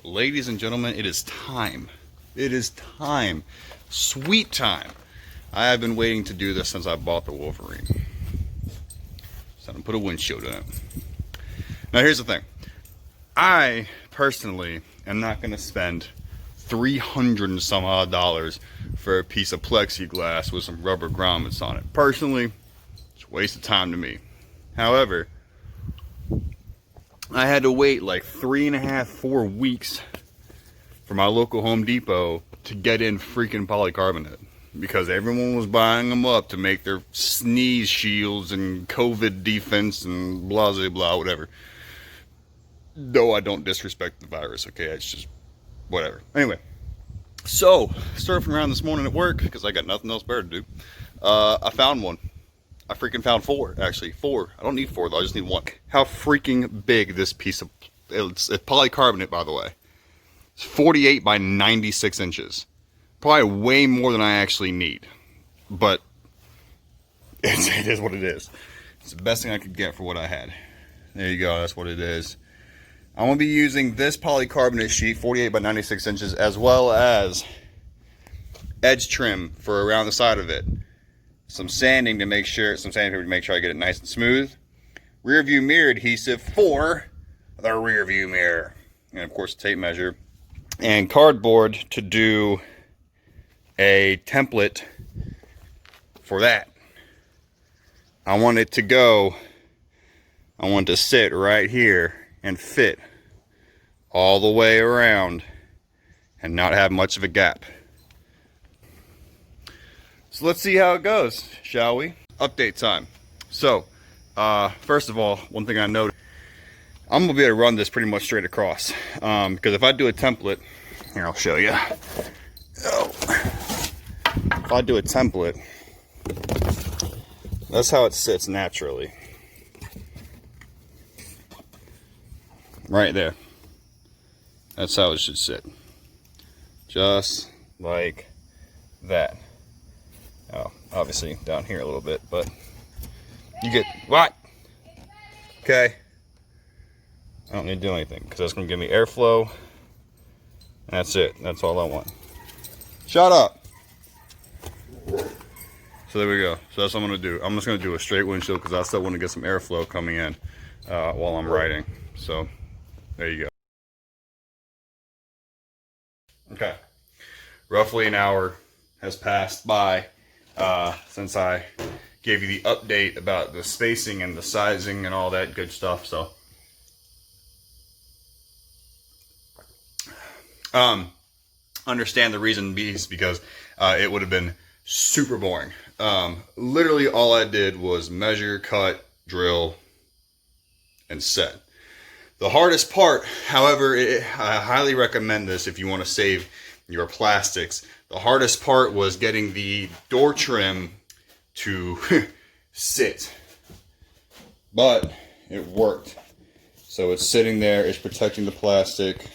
Ladies and gentlemen, it is time. It is time. Sweet time. I have been waiting to do this since I bought the Wolverine. So I'm gonna put a windshield in it. Now here's the thing. I personally am not gonna spend $300 and some odd for a piece of plexiglass with some rubber grommets on it. Personally, it's a waste of time to me. However, I had to wait like 3.5, 4 weeks for my local Home Depot to get in freaking polycarbonate because everyone was buying them up to make their sneeze shields and COVID defense and blah, blah, blah, whatever. Though I don't disrespect the virus, okay? It's just whatever. Anyway, so surfing around this morning at work because I got nothing else better to do. I found one. I freaking found 4, actually. 4. I don't need 4 though, I just need 1. How freaking big this piece of, it's polycarbonate by the way. It's 48 by 96 inches. Probably way more than I actually need. But it is what it is. It's the best thing I could get for what I had. There you go, that's what it is. I'm going to be using this polycarbonate sheet, 48 by 96 inches, as well as edge trim for around the side of it. Some sanding to make sure, to make sure I get it nice and smooth. Rear view mirror adhesive for the rear view mirror. And of course, a tape measure. And cardboard to do a template for that. I want it to go, I want it to sit right here and fit all the way around and not have much of a gap. So let's see how it goes, shall we? Update time. So, first of all, one thing I noticed, I'm gonna be able to run this pretty much straight across. Because if I do a template, here I'll show you. Oh. If I do a template, that's how it sits naturally. Right there. That's how it should sit. Just like that. Oh, obviously down here a little bit, but you get what? Okay. I don't need to do anything because that's going to give me airflow. And that's it. That's all I want. Shut up. So there we go. So that's what I'm going to do. I'm just going to do a straight windshield because I still want to get some airflow coming in while I'm riding. So there you go. Okay. Roughly an hour has passed by since I gave you the update about the spacing and the sizing and all that good stuff. So understand the reason is because it would have been super boring. Literally all I did was measure, cut, drill, and set. The hardest part, however, I highly recommend this if you want to save your plastics. The hardest part was getting the door trim to sit, but it worked. So it's sitting there, it's protecting the plastic.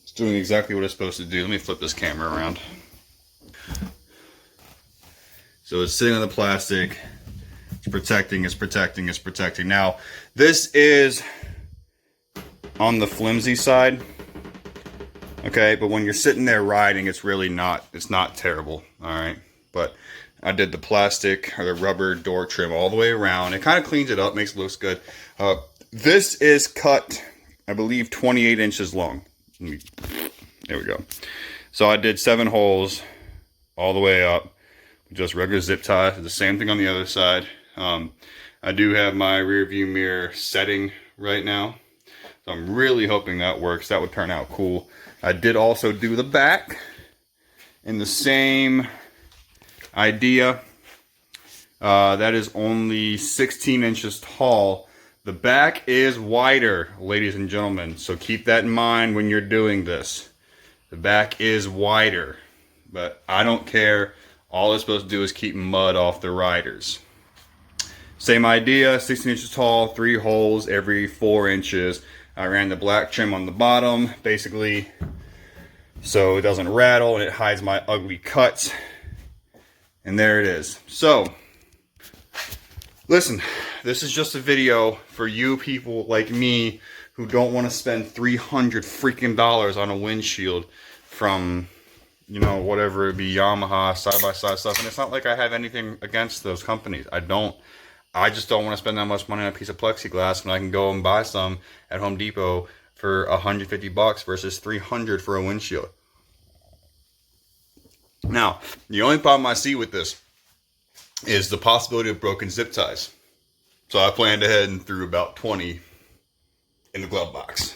It's doing exactly what it's supposed to do. Let me flip this camera around. So it's sitting on the plastic, it's protecting, it's protecting, it's protecting. Now, this is on the flimsy side. Okay, but when you're sitting there riding, it's really not, it's not terrible, all right? But I did the plastic or the rubber door trim all the way around. It kind of cleans it up, makes it look good. This is cut, I believe, 28 inches long. There we go. So I did 7 holes all the way up, just regular zip tie. The same thing on the other side. I do have my rear view mirror setting right now. So I'm really hoping that works. That would turn out cool. I did also do the back in the same idea. That is only 16 inches tall. The back is wider, ladies and gentlemen. So keep that in mind when you're doing this. The back is wider, but I don't care. All it's supposed to do is keep mud off the riders. Same idea, 16 inches tall, 3 holes every 4 inches. I ran the black trim on the bottom, basically, so it doesn't rattle and it hides my ugly cuts. And there it is. So, listen, this is just a video for you people like me who don't want to spend $300 freaking dollars on a windshield from, you know, whatever it be, Yamaha, side-by-side stuff. And it's not like I have anything against those companies. I just don't want to spend that much money on a piece of plexiglass when I can go and buy some at Home Depot for $150 versus $300 for a windshield. Now, the only problem I see with this is the possibility of broken zip ties. So I planned ahead and threw about 20 in the glove box.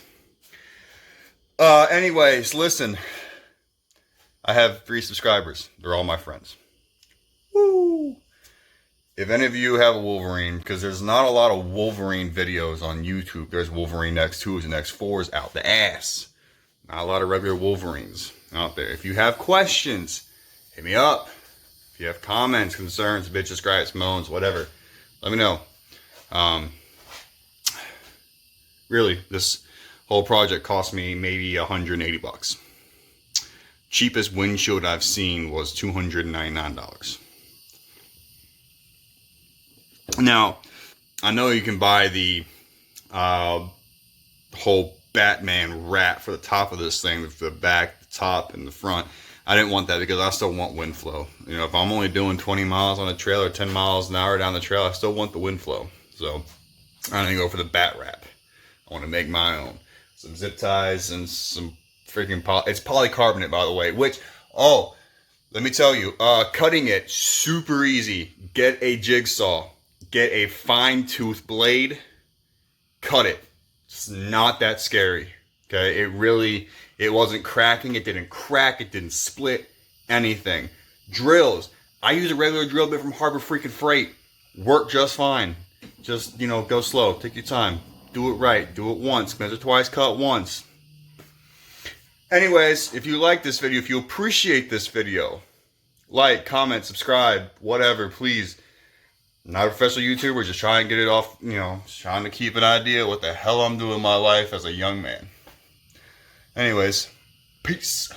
Anyways, listen. I have 3 subscribers. They're all my friends. Woo! If any of you have a Wolverine, because there's not a lot of Wolverine videos on YouTube. There's Wolverine X2s and X4s out the ass. Not a lot of regular Wolverines out there. If you have questions, hit me up. If you have comments, concerns, bitches, gripes, moans, whatever, let me know. Really, this whole project cost me maybe $180. Cheapest windshield I've seen was $299. Now, I know you can buy the whole Batman wrap for the top of this thing, with the back, the top, and the front. I didn't want that because I still want wind flow. You know, if I'm only doing 20 miles on a trail or 10 miles an hour down the trail, I still want the wind flow. So I'm gonna go for the bat wrap. I want to make my own. Some zip ties and some freaking it's polycarbonate, by the way, which, oh, let me tell you, cutting it, super easy. Get a jigsaw, get a fine tooth blade, cut it. It's not that scary. Okay, it wasn't cracking, it didn't crack, it didn't split, anything. Drills, I use a regular drill bit from Harbor freaking Freight. Work just fine. Just, you know, go slow, take your time. Do it right, do it once, measure twice, cut once. Anyways, if you like this video, if you appreciate this video, like, comment, subscribe, whatever, please. I'm not a professional YouTuber, just trying to get it off, you know, just trying to keep an idea what the hell I'm doing in my life as a young man. Anyways, peace.